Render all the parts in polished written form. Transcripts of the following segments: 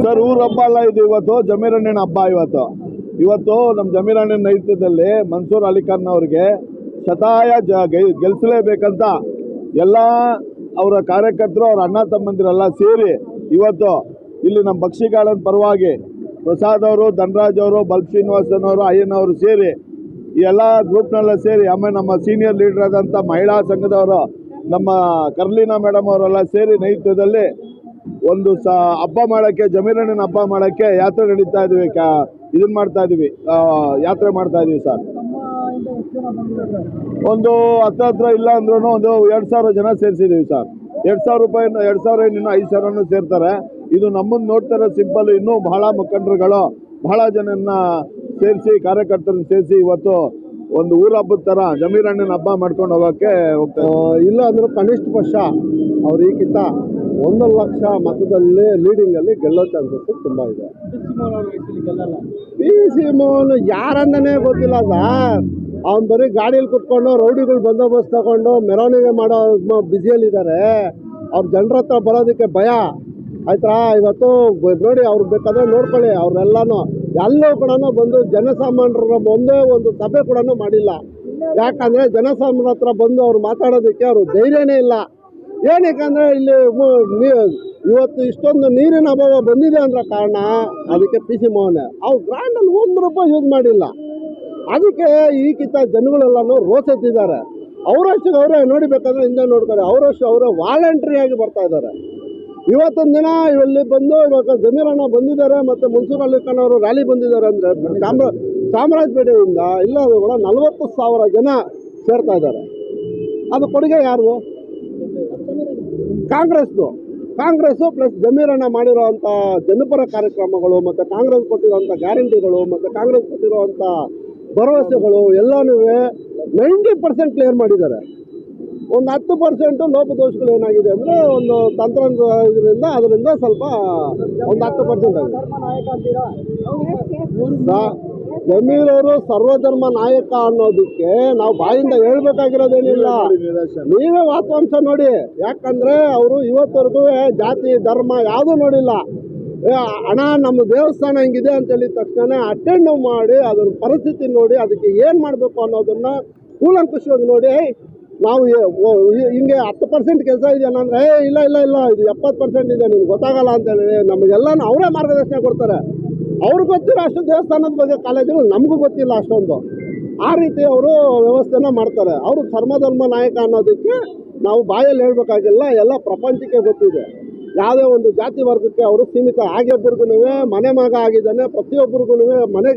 Sir ಊರ ಹಬ್ಬ ಅಲ್ಲ ಇದು. ಇವತ್ತು ಜಮೀರಣ್ಣನ ಹಬ್ಬ. ಇವತ್ತು ನಮ್ಮ ಜಮೀರಣ್ಣನ ನೇತೃತ್ವದಲ್ಲಿ ಮನ್ಸೂರ್ ಅಲಿಖಾನ್ ಅವರಿಗೆ ಶತಾಯ ಗೆಲ್ಲಿಸಲೇಬೇಕಂತ ಎಲ್ಲ ಅವರ ಕಾರ್ಯಕರ್ತರು, ಅವರ ಅಣ್ಣ ತಮ್ಮಂದಿರೆಲ್ಲ ಸೇರಿ ಇವತ್ತು ಇಲ್ಲಿ ನಮ್ಮ ಬಕ್ಷಿ ಗಾರ್ಡನ್ ಪರವಾಗಿ ಪ್ರಸಾದ್ ಅವರು, ಧನರಾಜ್ ಅವರು, ಬಲ್ಬ್ ಶ್ರೀನಿವಾಸನ್ ಅವರು, ಅಯ್ಯನವರು ಸೇರಿ ಈ ಎಲ್ಲ ಗ್ರೂಪ್ನೆಲ್ಲ ಸೇರಿ, ಆಮೇಲೆ ನಮ್ಮ ಸೀನಿಯರ್ ಲೀಡರ್ ಆದಂಥ ಮಹಿಳಾ ಸಂಘದವರು, ನಮ್ಮ ಕರ್ಲೀನಾ ಮೇಡಮ್ ಅವರೆಲ್ಲ ಸೇರಿ ನೇತೃತ್ವದಲ್ಲಿ ಒಂದು ಹಬ್ಬ ಮಾಡೋಕ್ಕೆ, ಜಮೀರಣ್ಣನ ಹಬ್ಬ ಮಾಡೋಕ್ಕೆ ಯಾತ್ರೆ ನಡೀತಾ ಇದ್ದೀವಿ. ಇದನ್ನು ಮಾಡ್ತಾ ಇದ್ದೀವಿ, ಯಾತ್ರೆ ಮಾಡ್ತಾ ಇದ್ದೀವಿ ಸರ್. ಒಂದು ಹತ್ರ ಇಲ್ಲ ಅಂದ್ರೂ ಒಂದು 2,000 ಜನ ಸೇರಿಸಿದ್ದೀವಿ ಸರ್. 2,000 ರೂಪಾಯಿ, 2,000 ಇನ್ನೂ 5,000 ಸೇರ್ತಾರೆ. ಇದು ನಮ್ಮನ್ನು ನೋಡ್ತಾರೆ ಸಿಂಪಲ್. ಇನ್ನೂ ಬಹಳ ಮುಖಂಡರುಗಳು, ಬಹಳ ಜನನ್ನ ಸೇರಿಸಿ, ಕಾರ್ಯಕರ್ತರನ್ನ ಸೇರಿಸಿ ಇವತ್ತು ಒಂದು ಊರ ಹಬ್ಬದ ಥರ ಜಮೀರಣ್ಣನ ಹಬ್ಬ ಮಾಡ್ಕೊಂಡು ಹೋಗೋಕ್ಕೆ ಹೋಗ್ತಾರೆ. ಇಲ್ಲ ಅಂದರೂ ಕನಿಷ್ಠ ಪಕ್ಷ ಅವ್ರು ಈಗಿಂತ 1 ಲಕ್ಷ ಮತದಲ್ಲಿ ಲೀಡಿಂಗಲ್ಲಿ ಗೆಲ್ಲೋ ಚಾನ್ಸಸ್ ತುಂಬ ಇದೆ. ಪಿ ಸಿ ಮೋಹನ್ ಯಾರಂದನೇ ಗೊತ್ತಿಲ್ಲ ಸರ್. ಅವ್ನು ಬರೀ ಗಾಡಿಯಲ್ಲಿ ಕುತ್ಕೊಂಡು ರೌಡಿಗಳು ಬಂದೋಬಸ್ತ್ ತಗೊಂಡು ಮೆರವಣಿಗೆ ಮಾಡೋ ಬ್ಯುಸಿಯಲ್ಲಿದ್ದಾರೆ. ಅವ್ರ ಜನರ ಹತ್ರ ಬರೋದಕ್ಕೆ ಭಯ ಆಯ್ತಾ. ಇವತ್ತು ನೋಡಿ, ಅವ್ರು ಬೇಕಾದ್ರೆ ನೋಡ್ಕೊಳ್ಳಿ, ಅವ್ರೆಲ್ಲನೂ ಎಲ್ಲೂ ಕೂಡ ಬಂದು ಜನಸಾಮಾನ್ಯರ ಒಂದೇ ಒಂದು ಸಭೆ ಕೂಡ ಮಾಡಿಲ್ಲ. ಯಾಕಂದರೆ ಜನಸಾಮಾನ್ಯರ ಹತ್ರ ಬಂದು ಅವ್ರು ಮಾತಾಡೋದಕ್ಕೆ ಅವರು ಧೈರ್ಯನೇ ಇಲ್ಲ. ಏನಕ್ಕಂದರೆ ಇಲ್ಲಿ ಇವತ್ತು ಇಷ್ಟೊಂದು ನೀರಿನ ಅಭಾವ ಬಂದಿದೆ ಅಂದ್ರೆ ಕಾರಣ ಅದಕ್ಕೆ ಪಿ ಸಿ ಮೋಹನ್. ಅವ್ರು ಗ್ರ್ಯಾಂಡಲ್ಲಿ 1 ರೂಪಾಯಿ ಯೂಸ್ ಮಾಡಿಲ್ಲ. ಅದಕ್ಕೆ ಈಗಿಂತ ಜನಗಳೆಲ್ಲನೂ ರೋಸೆತ್ತಿದ್ದಾರೆ. ಅವರಷ್ಟು ಅವರೇ ನೋಡಿಬೇಕಾದ್ರೆ ಹಿಂದೆ ನೋಡ್ತಾರೆ, ಅವರಷ್ಟು ಅವರೇ ವಾಲಂಟ್ರಿಯಾಗಿ ಬರ್ತಾ ಇದ್ದಾರೆ. ಇವತ್ತೊಂದು ದಿನ ಇಲ್ಲಿ ಬಂದು ಇವಾಗ ಜಮೀರಣ್ಣ ಬಂದಿದ್ದಾರೆ, ಮತ್ತು ಮನ್ಸೂರ್ ಅಲಿಖಾನ್ ಅವರು ರ್ಯಾಲಿ ಬಂದಿದ್ದಾರೆ ಅಂದರೆ ಚಾಮರಾಜಪೇಟೆಯಿಂದ ಇಲ್ಲ ಕೂಡ 40,000 ಜನ ಸೇರ್ತಾ ಇದ್ದಾರೆ. ಅದು ಕೊಡುಗೆ ಯಾರು? ಕಾಂಗ್ರೆಸ್ಸು ಪ್ಲಸ್ ಜಮೀರಣ್ಣ ಮಾಡಿರೋವಂಥ ಜನಪರ ಕಾರ್ಯಕ್ರಮಗಳು, ಮತ್ತು ಕಾಂಗ್ರೆಸ್ ಕೊಟ್ಟಿರೋವಂಥ ಗ್ಯಾರಂಟಿಗಳು, ಮತ್ತು ಕಾಂಗ್ರೆಸ್ ಕೊಟ್ಟಿರೋವಂಥ ಭರವಸೆಗಳು ಎಲ್ಲನೂ 90% ಕ್ಲಿಯರ್ ಮಾಡಿದ್ದಾರೆ. ಒಂದು 10% ಲೋಪದೋಷಗಳು ಏನಾಗಿದೆ ಅಂದರೆ ಒಂದು ಅದರಿಂದ ಸ್ವಲ್ಪ ಒಂದು 10% ಆಗಿದೆ. ಜಮೀರವರು ಸರ್ವಧರ್ಮ ನಾಯಕ ಅನ್ನೋದಕ್ಕೆ ನಾವು ಬಾಯಿಂದ ಹೇಳ್ಬೇಕಾಗಿರೋದೇನಿಲ್ಲ. ನೀವೇ ವಾಸ್ತವಾಂಶ ನೋಡಿ. ಯಾಕಂದರೆ ಅವರು ಇವತ್ತವರೆಗೂ ಜಾತಿ ಧರ್ಮ ಯಾವುದೂ ನೋಡಿಲ್ಲ. ಹಣ ನಮ್ಮ ದೇವಸ್ಥಾನ ಹೆಂಗಿದೆ ಅಂತ ಹೇಳಿದ ತಕ್ಷಣ ಅಟೆಂಡ್ ಮಾಡಿ ಅದರ ಪರಿಸ್ಥಿತಿ ನೋಡಿ ಅದಕ್ಕೆ ಏನು ಮಾಡಬೇಕು ಅನ್ನೋದನ್ನು ಕೂಲಂಕುಷವಾಗಿ ನೋಡಿ, ನಾವು ಹಿಂಗೆ 10% ಕೆಲಸ ಇದೆಯನ್ನಂದರೆ ಇಲ್ಲ ಇದು 70% ಇದೆ, ನಿಮ್ಗೆ ಗೊತ್ತಾಗಲ್ಲ ಅಂತೇಳಿ ನಮಗೆಲ್ಲನೂ ಅವರೇ ಮಾರ್ಗದರ್ಶನ ಕೊಡ್ತಾರೆ. ಅವ್ರಿಗೆ ಗೊತ್ತಿರೋ ಅಷ್ಟು ದೇವಸ್ಥಾನದ ಬಗ್ಗೆ ಕಾಲೇಜುಗಳು ನಮಗೂ ಗೊತ್ತಿಲ್ಲ ಅಷ್ಟೊಂದು. ಆ ರೀತಿ ಅವರು ವ್ಯವಸ್ಥೆನ ಮಾಡ್ತಾರೆ. ಅವರು ಸರ್ವಧರ್ಮ ನಾಯಕ ಅನ್ನೋದಕ್ಕೆ ನಾವು ಬಾಯಲ್ಲಿ ಹೇಳ್ಬೇಕಾಗಿಲ್ಲ, ಎಲ್ಲ ಪ್ರಪಂಚಕ್ಕೆ ಗೊತ್ತಿದೆ. ಯಾವುದೇ ಒಂದು ಜಾತಿ ವರ್ಗಕ್ಕೆ ಅವರು ಸೀಮಿತ ಒಬ್ಬರಿಗೂ ಮನೆ ಮಗ ಆಗಿದ್ದಾನೆ, ಪ್ರತಿಯೊಬ್ಬರಿಗೂ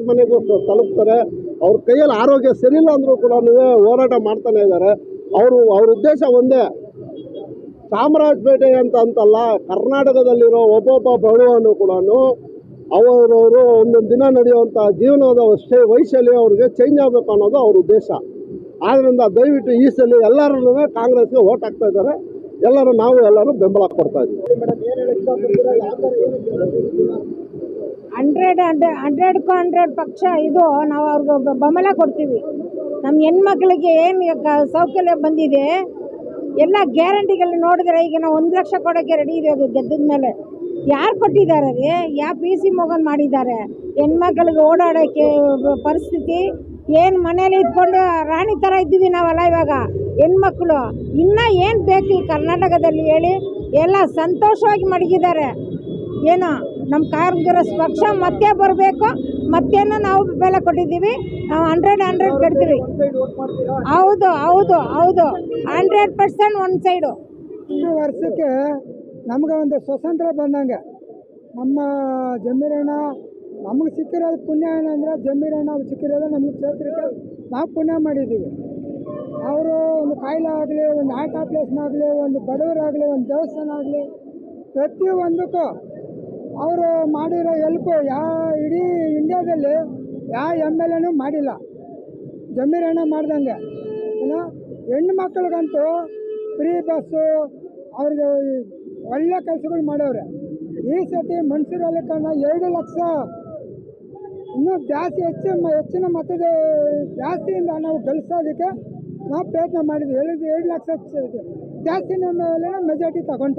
ಮನೆಗೂ ತಲುಪ್ತಾರೆ. ಅವ್ರ ಕೈಯಲ್ಲಿ ಆರೋಗ್ಯ ಸರಿಯಿಲ್ಲ ಅಂದರೂ ಕೂಡ ಹೋರಾಟ ಮಾಡ್ತಾನೆ ಇದ್ದಾರೆ. ಅವ್ರ ಉದ್ದೇಶ ಒಂದೇ, ಚಾಮರಾಜಪೇಟೆ ಅಂತಲ್ಲ, ಕರ್ನಾಟಕದಲ್ಲಿರೋ ಒಬ್ಬೊಬ್ಬ ಬಡವನು ಕೂಡ ಅವರವರು ಒಂದೊಂದು ದಿನ ನಡೆಯುವಂಥ ಜೀವನದ ವೈಶಲ್ಯ ಅವ್ರಿಗೆ ಚೇಂಜ್ ಆಗಬೇಕು ಅನ್ನೋದು ಅವ್ರ ಉದ್ದೇಶ. ಆದ್ದರಿಂದ ದಯವಿಟ್ಟು ಈ ಸಲ ಎಲ್ಲರೂ ಕಾಂಗ್ರೆಸ್ಗೆ ಓಟ್ ಹಾಕ್ತಾ ಇದ್ದಾರೆ. ಎಲ್ಲರೂ ಬೆಂಬಲ ಕೊಡ್ತಾ ಇದ್ದೀವಿ. 100 ಪಕ್ಷ ಇದು ನಾವು ಅವ್ರಿಗೆ ಬೆಂಬಲ ಕೊಡ್ತೀವಿ. ನಮ್ಮ ಹೆಣ್ಮಕ್ಳಿಗೆ ಏನು ಸೌಕರ್ಯ ಬಂದಿದೆ, ಎಲ್ಲ ಗ್ಯಾರಂಟಿಗಳು ನೋಡಿದ್ರೆ ಈಗ ನಾವು 1 ಲಕ್ಷ ಕೊಡೋಕ್ಕೆ ರೆಡಿ ಇದೀವಿ. ಗೆದ್ದ ಮೇಲೆ ಯಾರು ಕೊಟ್ಟಿದ್ದಾರೆ ರೀ? ಯಾವ ಪಿ ಸಿ ಮೋಹನ್ ಮಾಡಿದ್ದಾರೆ? ಹೆಣ್ಮಕ್ಳಿಗೆ ಓಡಾಡೋಕ್ಕೆ ಪರಿಸ್ಥಿತಿ ಏನು? ಮನೇಲಿ ಇದ್ಕೊಂಡು ರಾಣಿ ಥರ ಇದ್ದೀವಿ ನಾವೆಲ್ಲ. ಇವಾಗ ಹೆಣ್ಮಕ್ಳು ಇನ್ನೂ ಏನು ಬೇಕು ಈ ಕರ್ನಾಟಕದಲ್ಲಿ ಹೇಳಿ? ಎಲ್ಲ ಸಂತೋಷವಾಗಿ ಮಡಗಿದ್ದಾರೆ. ಏನು ನಮ್ಮ ಕಾಂಗ್ರೆಸ್ ಪಕ್ಷ ಮತ್ತೆ ಬರಬೇಕು, ಮತ್ತೇನೋ ನಾವು ಬೆಲೆ ಕೊಟ್ಟಿದ್ದೀವಿ. ನಾವು 100 ಕೊಡ್ತೀವಿ. ಹೌದು 100% ಒಂದು ಸೈಡು. ವರ್ಷಕ್ಕೆ ನಮ್ಗೆ ಒಂದು ಸ್ವತಂತ್ರ ಬಂದಂಗೆ ನಮ್ಮ ಜಮೀರಣ್ಣ ನಮಗೆ ಸಿಕ್ಕಿರೋದು ಪುಣ್ಯ. ಏನಂದರೆ ಜಮೀರಣ್ಣ ಸಿಕ್ಕಿರೋದು ನಮಗೆ ಕ್ಷೇತ್ರಕ್ಕೆ ನಾವು ಪುಣ್ಯ ಮಾಡಿದ್ದೀವಿ. ಅವರು ಒಂದು ಕಾಯಿಲೆ ಆಗಲಿ, ಒಂದು ಆರ್ಟ್ ಆಪ್ರೇಷನ್ ಒಂದು ಬಡವರಾಗಲಿ, ಒಂದು ದೇವಸ್ಥಾನ ಆಗಲಿ, ಪ್ರತಿಯೊಂದಕ್ಕೂ ಅವರು ಮಾಡಿರೋ ಹೆಲ್ಪು ಇಡೀ ಇಂಡಿಯಾದಲ್ಲಿ MLA ಮಾಡಿಲ್ಲ. ಜಮೀರಣ್ಣ ಮಾಡ್ದಂಗೆ ಹೆಣ್ಣು ಮಕ್ಕಳಿಗಂತೂ ಫ್ರೀ ಬಸ್ಸು, ಅವ್ರಿಗೆ ಒಳ್ಳೆ ಕೆಲಸಗಳು ಮಾಡವ್ರೆ. ಈ ಸತಿ ಮನ್ಸೂರ್ ಅಲಿಖಾನ್ 2 ಲಕ್ಷ ಇನ್ನೂ ಜಾಸ್ತಿ ಹೆಚ್ಚಿನ ಮತದ ಜಾಸ್ತಿಯಿಂದ ನಾವು ಗಳಿಸೋದಕ್ಕೆ ನಾವು ಪ್ರಯತ್ನ ಮಾಡಿದ್ವಿ. 2 ಲಕ್ಷ ಜಾಸ್ತಿ ಮೆಜಾರಿಟಿ ತಗೊತಾರೆ.